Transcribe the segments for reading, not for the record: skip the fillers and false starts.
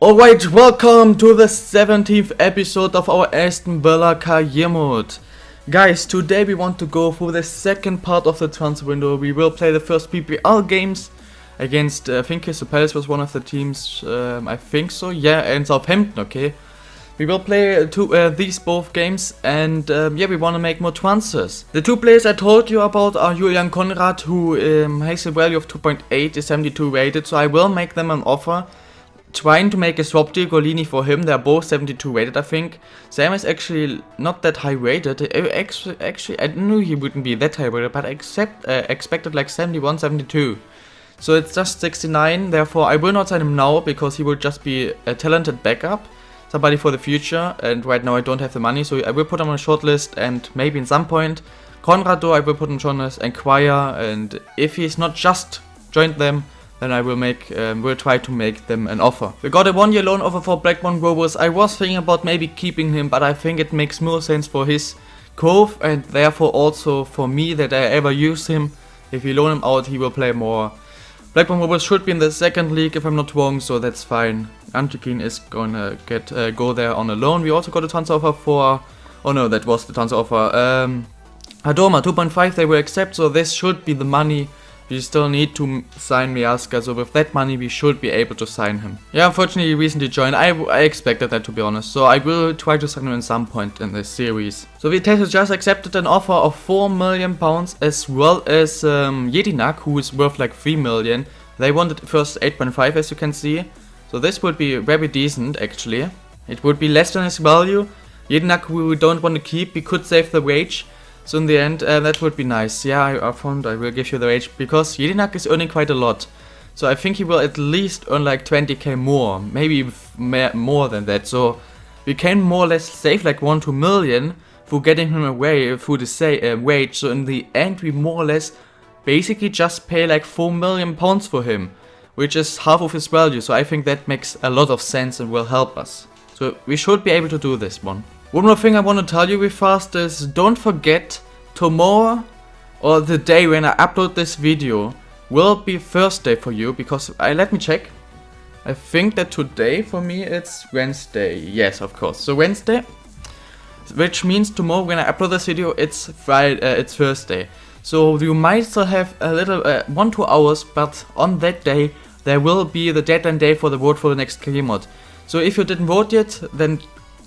Alright, welcome to the 17th episode of our Aston Villa career mode. Guys, today we want to go through the second part of the transfer window. We will play the first PPL games against, I think Crystal Palace was one of the teams, I think so, yeah, and Southampton, okay. We will play these both games and yeah, we want to make more transfers. The two players I told you about are Julian Conrad, who has a value of 2.8, is 72 rated, so I will make them an offer. Trying to make a swap deal, Golini for him. They're both 72 rated, I think. Sam is actually not that high rated. Actually, I knew he wouldn't be that high rated, but I expected like 71, 72. So it's just 69, therefore I will not sign him now, because he will just be a talented backup. Somebody for the future, and right now I don't have the money, so I will put him on a short list, and maybe in some point. Conrad though, I will put him on short list, inquire, and if he's not just joined them, then I will try to make them an offer. We got a 1-year loan offer for Blackburn Rovers. I was thinking about maybe keeping him, but I think it makes more sense for his growth and therefore also for me that I ever use him. If you loan him out, he will play more. Blackburn Rovers should be in the second league if I'm not wrong, so that's fine. Antikin is gonna go there on a loan. We also got a transfer offer for, oh no, that was the transfer offer. Hadoma 2.5 they will accept, so this should be the money. We still need to sign Miazga, so with that money we should be able to sign him. Yeah, unfortunately he recently joined. I expected that, to be honest, so I will try to sign him at some point in this series. So Vitesse just accepted an offer of £4 million, as well as Jedinak, who is worth like 3 million. They wanted first 8.5, as you can see, so this would be very decent actually. It would be less than his value. Jedinak we don't want to keep, we could save the wage. So in the end, that would be nice. Yeah, I found I will give you the wage, because Jedinak is earning quite a lot. So I think he will at least earn like 20k more, maybe more than that. So we can more or less save like 1-2 million for getting him away through the wage. So in the end, we more or less basically just pay like £4 million for him, which is half of his value. So I think that makes a lot of sense and will help us. So we should be able to do this one. One more thing I want to tell you real fast is, don't forget, tomorrow or the day when I upload this video will be Thursday for you, because let me check. I think that today for me it's Wednesday. Yes, of course. So Wednesday, which means tomorrow when I upload this video it's it's Thursday. So you might still have a little 1-2 hours, but on that day there will be the deadline day for the vote for the next career mod. So if you didn't vote yet, then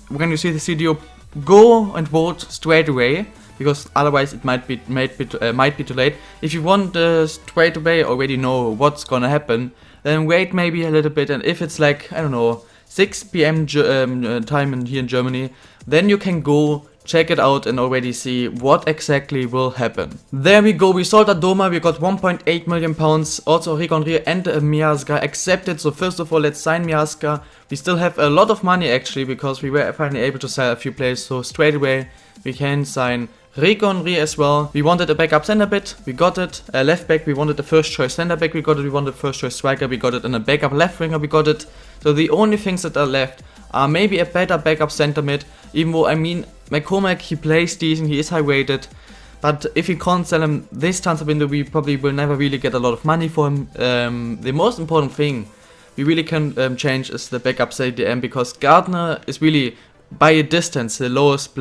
when you see this video, go and vote straight away, because otherwise it might be too late. If you want straight away already know what's gonna happen, then wait maybe a little bit, and if it's like, I don't know, 6 PM time here in Germany, then you can go check it out and already see what exactly will happen. There we go, we sold Adoma, we got 1.8 million pounds, also Rigonrier and Miazga accepted. So first of all, let's sign Miazga. We still have a lot of money actually, because we were finally able to sell a few players, so straight away we can sign Rigonrier as well. We wanted a backup center bit, we got it. Left back, we wanted the first choice center back, we got it. We wanted first choice striker, we got it. And a backup left winger, we got it. So the only things that are left are maybe a better backup center mid, even though, I mean, McCormack, he plays decent, he is high rated, but if we can't sell him this transfer window, we probably will never really get a lot of money for him. The most important thing we really can change is the backup CDM, because Gardner is really by a distance the lowest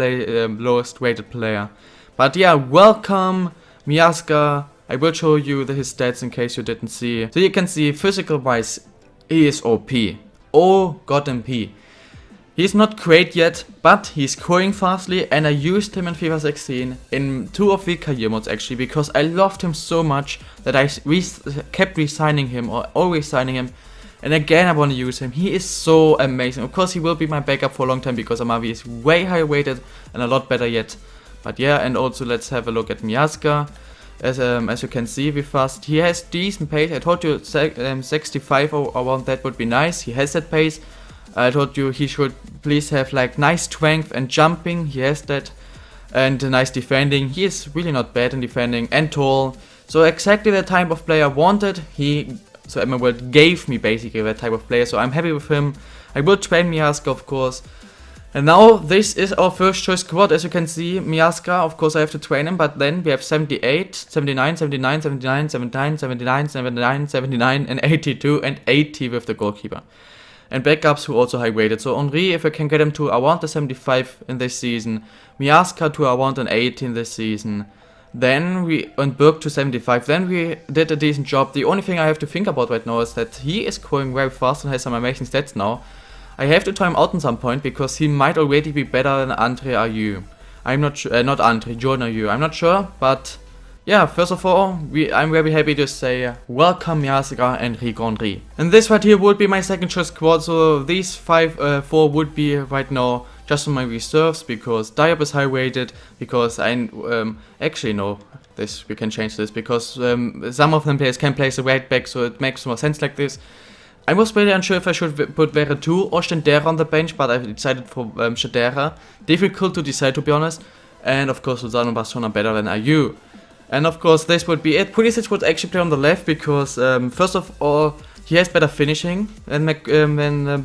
rated player. But yeah, welcome Miazga. I will show you his stats in case you didn't see. So you can see physical wise he is OP. Oh god MP. He's not great yet, but he's growing fastly, and I used him in FIFA 16 in 2 of the career modes actually, because I loved him so much that I kept re-signing him, or always signing him. And again I want to use him. He is so amazing. Of course he will be my backup for a long time, because Amavi is way higher rated and a lot better yet. But yeah, and also let's have a look at Miazga. As you can see with fast, he has decent pace. I told you 65 or around that would be nice. He has that pace. I told you he should please have like nice strength and jumping. He has that. And nice defending. He is really not bad in defending, and tall. So exactly the type of player I wanted. So Emerald gave me basically that type of player. So I'm happy with him. I will train Miazga, of course. And now this is our first choice squad. As you can see, Miazga, of course I have to train him, but then we have 78, 79, 79, 79, 79, 79, 79, 79 and 82 and 80 with the goalkeeper. and backups who also high rated. So Henry, if I can get him to around the 75 in this season, Miazga to around an 80 in this season, then and Berg to 75, then we did a decent job. The only thing I have to think about right now is that he is growing very fast and has some amazing stats now. I have to try him out at some point because he might already be better than Andre Ayew. I'm not sure, not Andre, Jordan Ayew. I'm not sure, but yeah, first of all, I'm very happy to say welcome Miazga and Henry. And this right here would be my second choice squad, so these four would be right now just on my reserves, because Diop is high rated, because I actually no, this we can change this, because some of them players can play as a right back, so it makes more sense like this. I was really unsure if I should put Veretout or Stendera on the bench, but I decided for Stendera. Difficult to decide, to be honest. And of course, Lozano and BASTÓN are better than Ayew. And of course, this would be it. Pulisic would actually play on the left because, first of all, he has better finishing than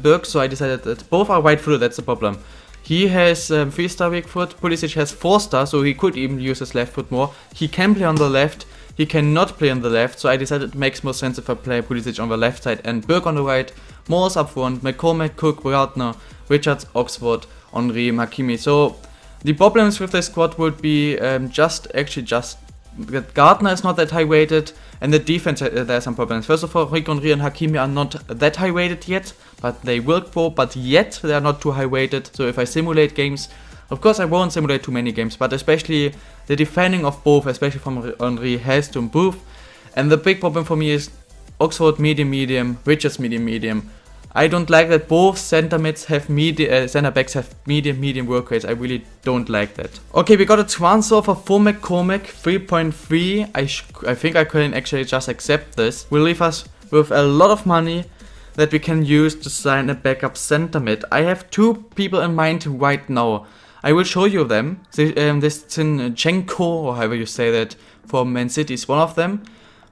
Berg, so I decided that both are right-footed, that's the problem. He has 3-star weak foot, Pulisic has 4-star, so he could even use his left foot more. He can play on the left, he cannot play on the left, so I decided it makes more sense if I play Pulisic on the left side and Berg on the right, Morris up front, McCormack, Cook, Gardner, Richards, Oxford, Henry, Hakimi. So the problems with this squad would be just that Gardner is not that high rated, and the defense there are some problems. First of all, Henry and Hakimi are not that high rated yet, but they will grow, but yet they are not too high rated. So if I simulate games, of course I won't simulate too many games, but especially the defending of both, especially from Henry, has to improve. And the big problem for me is Oxford medium, Richards medium. I don't like that both center backs have medium work rates. I really don't like that. Okay, we got a transfer for McCormack 3.3. I think I can actually just accept this. Will leave us with a lot of money that we can use to sign a backup center mid. I have two people in mind right now. I will show you them. This Zinchenko, or however you say that, from Man City is one of them.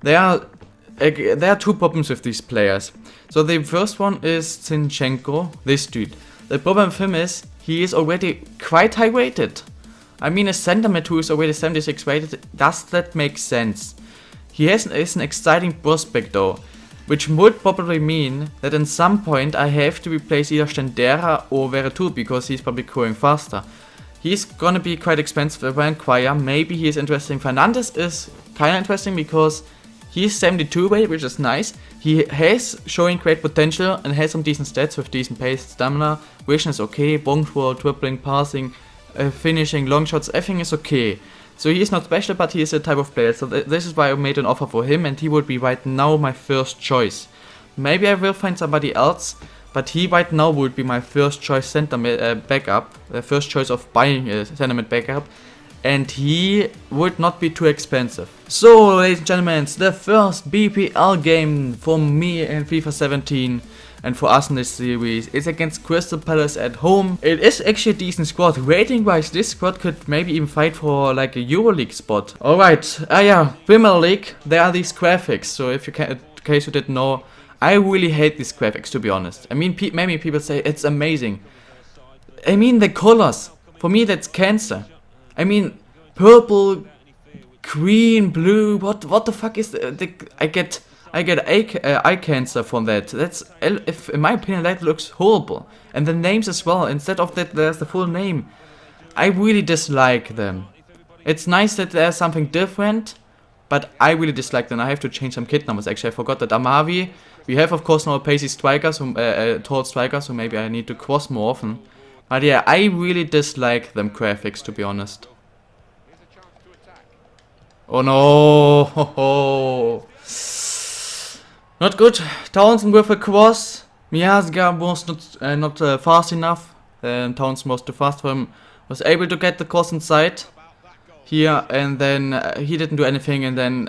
There are two problems with these players. So the first one is Zinchenko, this dude. The problem with him is he is already quite high rated. I mean, a center mid who is already 76 rated, does that make sense? He is an exciting prospect though, which would probably mean that at some point I have to replace either Stendera or Veretout because he's probably growing faster. He's gonna be quite expensive if I inquire. Maybe he is interesting. Fernandes is kinda interesting because he's 72 weight, which is nice. He has showing great potential and has some decent stats with decent pace, stamina, vision is okay, ball control, dribbling, passing, finishing, long shots, everything is okay. So he is not special, but he is a type of player. So this is why I made an offer for him, and he would be right now my first choice. Maybe I will find somebody else, but he right now would be my first choice center backup, the first choice of buying a center mid backup. And he would not be too expensive. So, ladies and gentlemen, it's the first BPL game for me in FIFA 17 and for us in this series. It's against Crystal Palace at home. It is actually a decent squad. Rating wise, this squad could maybe even fight for like a EuroLeague spot. Alright, yeah, Premier League, there are these graphics. So if you can, in case you didn't know, I really hate these graphics, to be honest. I mean, many people say it's amazing. I mean, the colors, for me that's cancer. I mean, purple, green, blue. What the fuck is I get eye cancer from that. That's, if in my opinion, that looks horrible. And the names as well. Instead of that, there's the full name. I really dislike them. It's nice that there's something different, but I really dislike them. I have to change some kit numbers. Actually, I forgot that Amavi. We have of course now a pacey striker, so tall striker. So maybe I need to cross more often. But yeah, I really dislike them graphics, to be honest. Oh no! Ho ho. Not good. Townsend with a cross. Miazga was not fast enough. Townsend was too fast for him. Was able to get the cross inside here, and then he didn't do anything. And then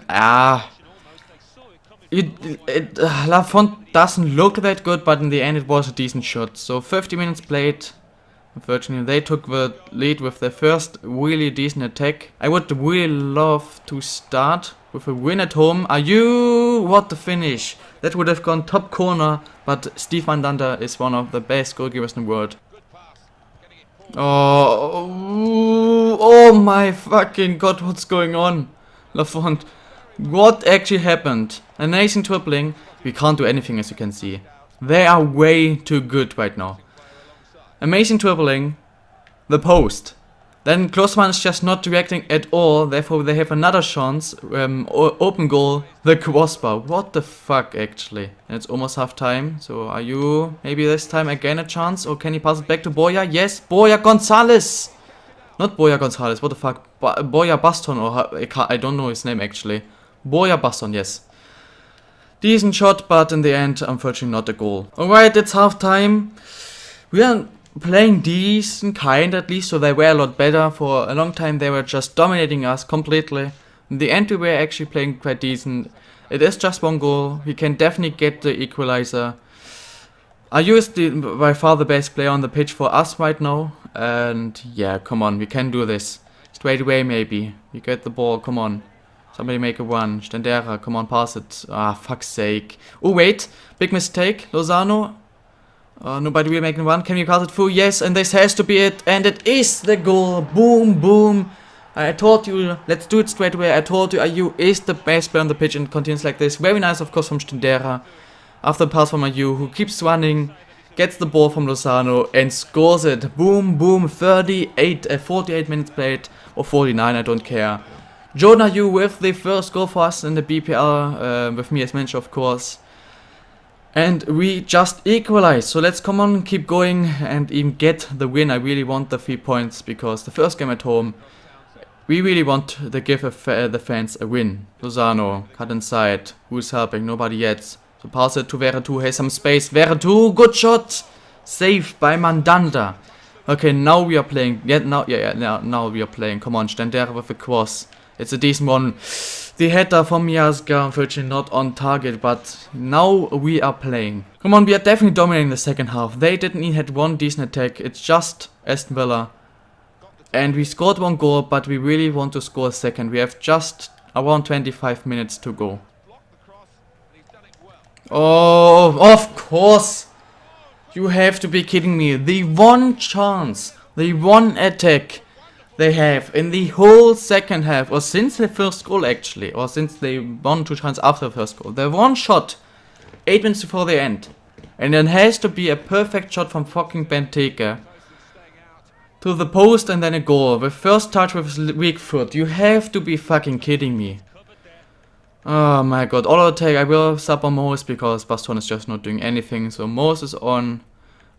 Lafont doesn't look that good, but in the end it was a decent shot. So 50 minutes played. Unfortunately, they took the lead with their first really decent attack. I would really love to start with a win at home. What the finish? That would have gone top corner, but Steve Van Dunder is one of the best goalkeepers in the world. Oh my fucking god, what's going on? Lafont, what actually happened? An amazing dribbling. We can't do anything, as you can see. They are way too good right now. Amazing dribbling. The post. Then Klostermann is just not reacting at all, therefore they have another chance. Open goal, the crossbar. What the fuck actually? And it's almost half time, so are you maybe this time again a chance? Or can he pass it back to Boya? Yes, Boya Gonzalez! Not Boya Gonzalez, what the fuck? Boya Baston, or I don't know his name actually. Boya Baston, yes. Decent shot, but in the end, unfortunately not a goal. Alright, it's half time. We are playing decent, kind at least, so they were a lot better. For a long time they were just dominating us completely. In the end we were actually playing quite decent. It is just one goal, we can definitely get the equalizer. Ayu is by far the best player on the pitch for us right now. And yeah, come on, we can do this. Straight away maybe. We get the ball, come on. Somebody make a run. Stendera, come on, pass it. Ah, fuck's sake. Oh wait, big mistake, Lozano. Nobody will make a run. Can we pass it through? Yes, and this has to be it. And it is the goal. Boom, boom. I told you, let's do it straight away. I told you, Ayu is the best player on the pitch and continues like this. Very nice, of course, from Stendera. After the pass from Ayu, who keeps running, gets the ball from Lozano and scores it. Boom, boom. 48 minutes played, or 49, I don't care. Jordan Ayu with the first goal for us in the BPL, with me as manager, of course. And we just equalized, so let's come on, keep going and even get the win. I really want the 3 points because the first game at home, we really want to give the fans a win. Lozano, cut inside, who's helping? Nobody yet. So pass it to Veretout, has some space. Veretout, good shot! Saved by Mandanda. Okay, now we are playing. Now we are playing. Come on, Stendera with a cross. It's a decent one. The header from Miazga, unfortunately not on target, but now we are playing. Come on, we are definitely dominating the second half. They didn't even have one decent attack. It's just Aston Villa. And we scored one goal, but we really want to score a second. We have just around 25 minutes to go. Oh, of course. You have to be kidding me. The one chance, the one attack they have in the whole second half, or since the first goal actually, or since they won 2 times after the first goal. The one shot, 8 minutes before the end. And it has to be a perfect shot from fucking Benteke to the post and then a goal. The first touch with his weak foot. You have to be fucking kidding me. Oh my god, auto attack. I will sub on Morris because Baston is just not doing anything. So Morris is on.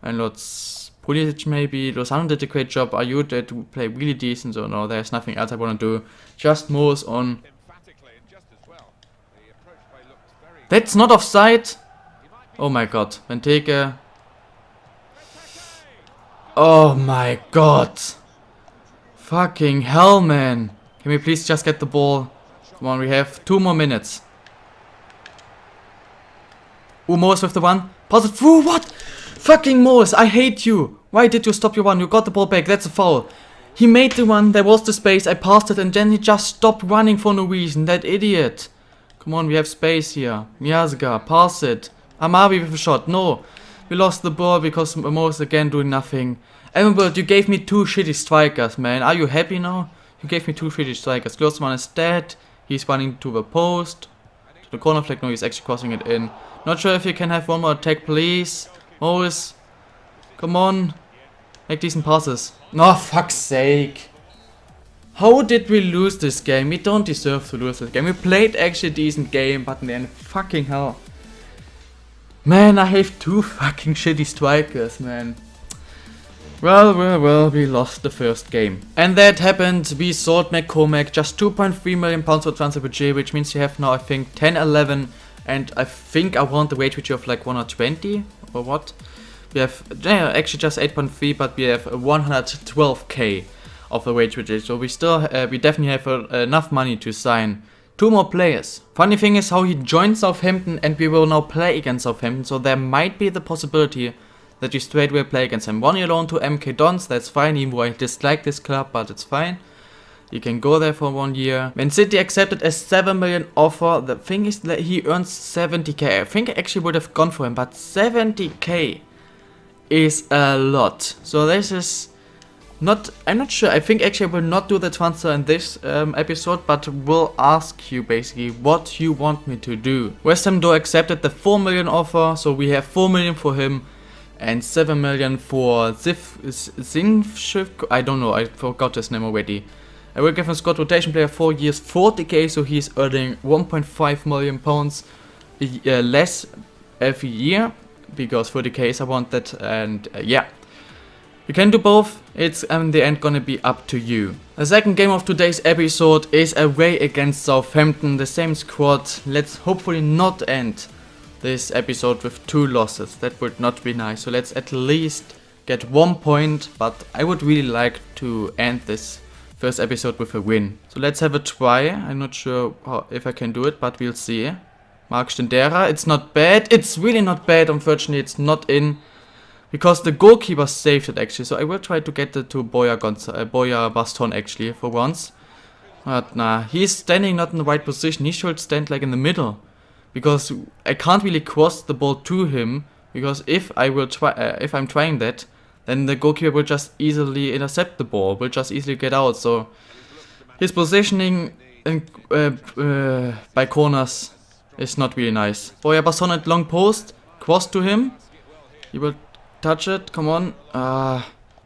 And let's Pulisic maybe. Lozano did a great job. Ayu did play really decent. So no, there's nothing else I want to do. Just Morris on. That's not offside. Oh my god. Benteke. Oh my god. Fucking hell, man. Can we please just get the ball? Come on, we have 2 more minutes. Morris with the one. Pass it through. What? Fucking Morris, I hate you. Why did you stop your one? You got the ball back. That's a foul. He made the one. There was the space. I passed it and then he just stopped running for no reason. That idiot. Come on, we have space here. Miazga, pass it. Amavi with a shot. No. We lost the ball because Morris again doing nothing. Evanberg, you gave me 2 shitty strikers, man. Are you happy now? You gave me 2 shitty strikers. Klostermann is dead. He's running to the post. To the corner flag. No, he's actually crossing it in. Not sure if you can have one more attack, please. Morris. Come on. Make decent passes. No, fuck's sake. How did we lose this game? We don't deserve to lose this game. We played actually a decent game, but in the end, fucking hell. Man, I have 2 fucking shitty strikers, man. Well, we lost the first game. And that happened. We sold McCormack, just 2.3 million pounds for transfer budget, which means you have now, I think, 10, 11, and I think I want the wage budget of like 120, or what? We have, actually just 8.3, but we have 112k of the wage budget, so we still, we definitely have enough money to sign 2 more players. Funny thing is how he joined Southampton and we will now play against Southampton, so there might be the possibility that we straight away play against him. 1 year loan to MK Dons, that's fine, even though I dislike this club, but it's fine. You can go there for 1 year. Man City accepted a 7 million offer. The thing is that he earns 70k. I think I actually would have gone for him, but 70k is a lot. So this is I'm not sure. I think actually I will not do the transfer in this episode, but will ask you basically what you want me to do. West Ham though accepted the 4 million offer, so we have 4 million for him and 7 million for Zinfschiff. I don't know, I forgot his name already. I will give him squad rotation player 4 years, 40k, so he's earning 1.5 million pounds less every year, because 40k is I want that, and yeah. You can do both, it's in the end gonna be up to you. The second game of today's episode is away against Southampton, the same squad. Let's hopefully not end this episode with 2 losses, that would not be nice. So let's at least get 1 point, but I would really like to end this first episode with a win. So let's have a try, I'm not sure if I can do it, but we'll see. Mark Stendera, it's not bad, it's really not bad, unfortunately it's not in. Because the goalkeeper saved it actually, so I will try to get it to Boya Baston actually for once. But nah, he's standing not in the right position, he should stand like in the middle. Because I can't really cross the ball to him, because if I'm trying that, then the goalkeeper will just easily intercept the ball, will just easily get out. So his positioning by corners is not really nice. Boya Baston at long post, cross to him, he will touch it, come on.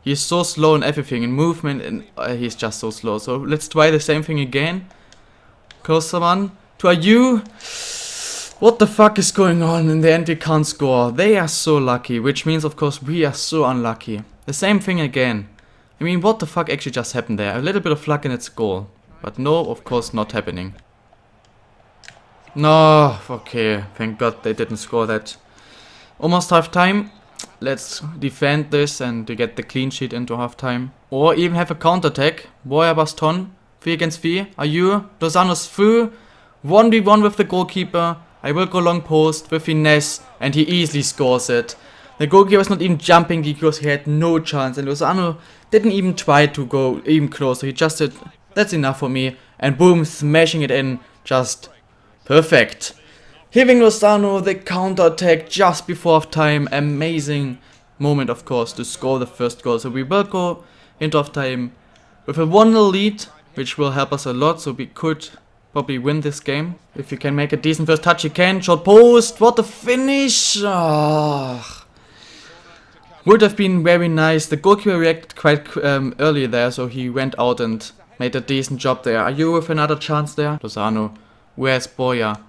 He's so slow in everything, in movement, and he's just so slow. So let's try the same thing again. Klosterman to Ayew. What the fuck is going on? In the end we can't score. They are so lucky, which means of course we are so unlucky. The same thing again. I mean, what the fuck actually just happened there? A little bit of luck in its goal. But no, of course not happening. No, okay, thank god they didn't score that. Almost half time. Let's defend this and to get the clean sheet into halftime. Or even have a counter-attack. Boya Baston, 3 against 3. Ayew, Lozano's through. 1v1 with the goalkeeper. I will go long post with finesse and he easily scores it. The goalkeeper was not even jumping because he had no chance. And Lozano didn't even try to go even closer. He just said, that's enough for me. And boom, smashing it in. Just perfect. Giving Lozano the counter-attack just before half-time. Amazing moment, of course, to score the first goal. So we will go into half-time with a 1-0 lead, which will help us a lot. So we could probably win this game. If you can make a decent first touch, you can. Short post. What a finish. Oh. Would have been very nice. The goalkeeper reacted quite early there, so he went out and made a decent job there. Ayew with another chance there. Lozano. Where's Boya?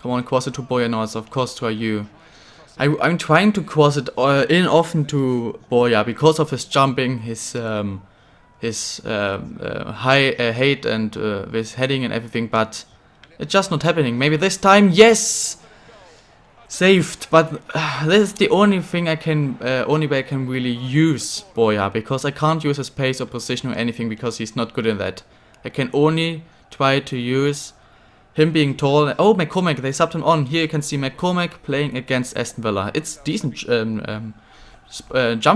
Come on, cross it to Boya now, it's of course to Ayew. I'm trying to cross it in often to Boya because of his jumping, his high height and his heading and everything, but it's just not happening. Maybe this time, yes! Saved, but this is the only thing I can, only way I can really use Boya, because I can't use his pace or position or anything because he's not good in that. I can only try to use him being tall. Oh, McCormack, they subbed him on. Here you can see McCormack playing against Aston Villa. It's decent jump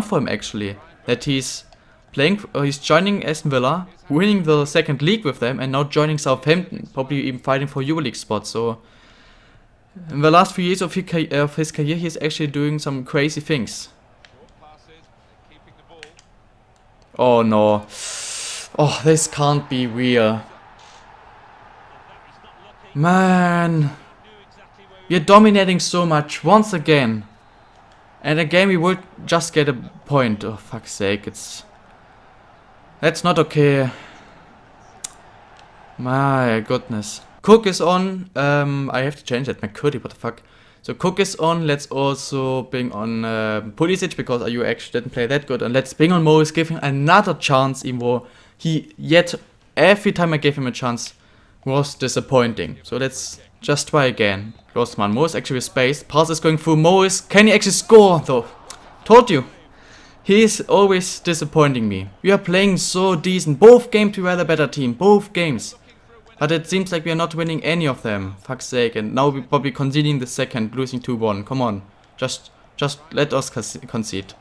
for him actually. That he's playing, he's joining Aston Villa, winning the second league with them, and now joining Southampton, probably even fighting for EuroLeague spots. So in the last few years of his career, he's actually doing some crazy things. Oh no! Oh, this can't be real. Man, we're dominating so much once again, and again we would just get a point. Oh fuck's sake, that's not okay. My goodness. Cook is on. I have to change that. McCurdy, what the fuck? So Cook is on. Let's also bring on Pulisic because Ayew actually didn't play that good, and let's bring on Morris, give him another chance, even though every time I gave him a chance was disappointing. So let's just try again. Grossman, Morris actually with space. Pass is going through Morris. Can he actually score though? Told you. He's always disappointing me. We are playing so decent. Both games we were the better team. Both games. But it seems like we are not winning any of them. Fuck's sake. And now we're probably conceding the second. Losing 2-1. Come on. Just let us concede.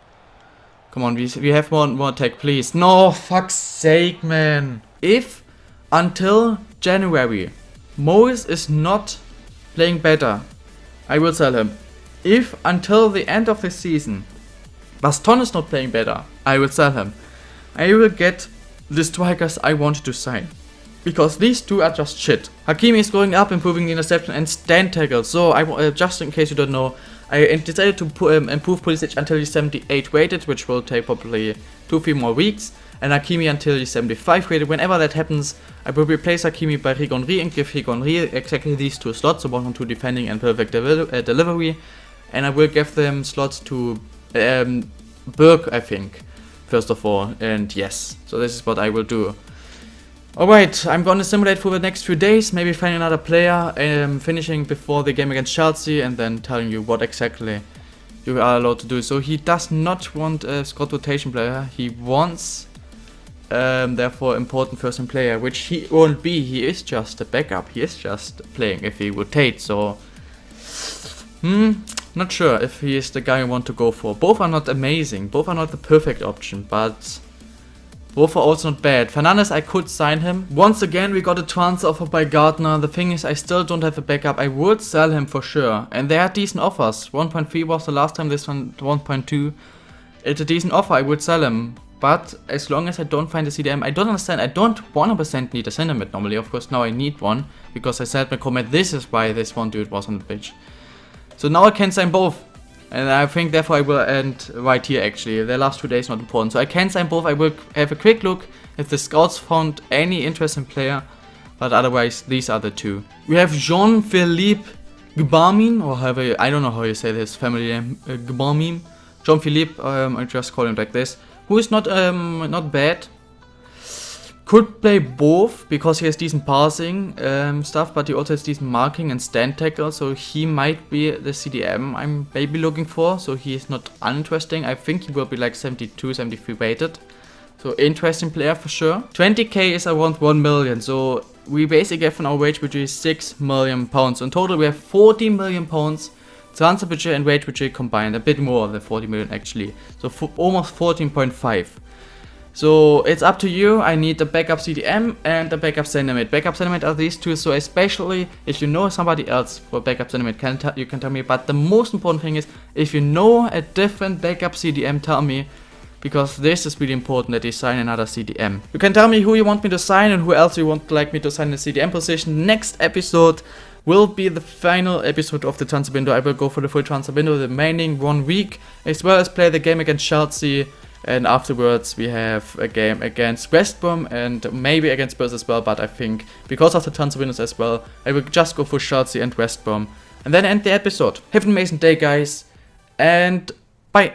Come on. We have more attack, please. No. Fuck's sake, man. If until January Morris is not playing better, I will sell him. If until the end of the season Baston is not playing better, I will sell him. I will get the strikers I wanted to sign. Because these two are just shit. Hakimi is going up, improving the interception and stand tackle. So just in case you don't know, I decided to improve Pulisic until he's 78 rated, which will take probably 2-3 more weeks. And Hakimi until he's 75 rated. Whenever that happens, I will replace Hakimi by Rigonri and give Rigonri exactly these two slots, so 1 and 2 defending and perfect delivery. And I will give them slots to Berg, I think, first of all. And yes, so this is what I will do. Alright, I'm gonna simulate for the next few days, maybe find another player, finishing before the game against Chelsea, and then telling you what exactly you are allowed to do. So he does not want a squad rotation player, he wants therefore important first team player, which he won't be. He is just a backup, he is just playing if he rotates, so not sure if he is the guy I want to go for. Both are not amazing, both are not the perfect option, but both are also not bad. Fernandes, I could sign him. Once again, we got a transfer offer by Gardner. The thing is, I still don't have a backup. I would sell him for sure. And they are decent offers. 1.3 was the last time, this one 1.2. It's a decent offer, I would sell him. But as long as I don't find a CDM, I don't understand. I don't 100% need a center mid normally. Of course, now I need one. Because I said in my comment, this is why this one dude was on the pitch. So now I can sign both. And I think therefore I will end right here actually. The last 2 days not important. So I can sign both. I will have a quick look if the scouts found any interesting player. But otherwise these are the two. We have Jean-Philippe Gbamin, or however, I don't know how you say his family name. Gbamin. Jean-Philippe, I just call him like this. Who is not bad. Could play both because he has decent passing stuff, but he also has decent marking and stand tackle, so he might be the CDM I'm maybe looking for, so he is not uninteresting. I think he will be like 72, 73 rated, so interesting player for sure. 20k is around 1 million, so we basically have an our wage budget is 6 million pounds. In total we have 40 million pounds transfer budget and wage budget combined, a bit more than 40 million actually, so almost 14.5. So it's up to you. I need the backup CDM and the backup center mid. Backup center mid are these two, so especially if you know somebody else for backup center mid, you can tell me. But the most important thing is, if you know a different backup CDM, tell me. Because this is really important that you sign another CDM. You can tell me who you want me to sign and who else you want like me to sign in the CDM position. Next episode will be the final episode of the transfer window. I will go for the full transfer window, the remaining 1 week, as well as play the game against Chelsea. And afterwards we have a game against West Brom and maybe against Spurs as well, but I think because of the transfer windows as well, I will just go for Chelsea and West Brom and then end the episode. Have an amazing day guys, and bye!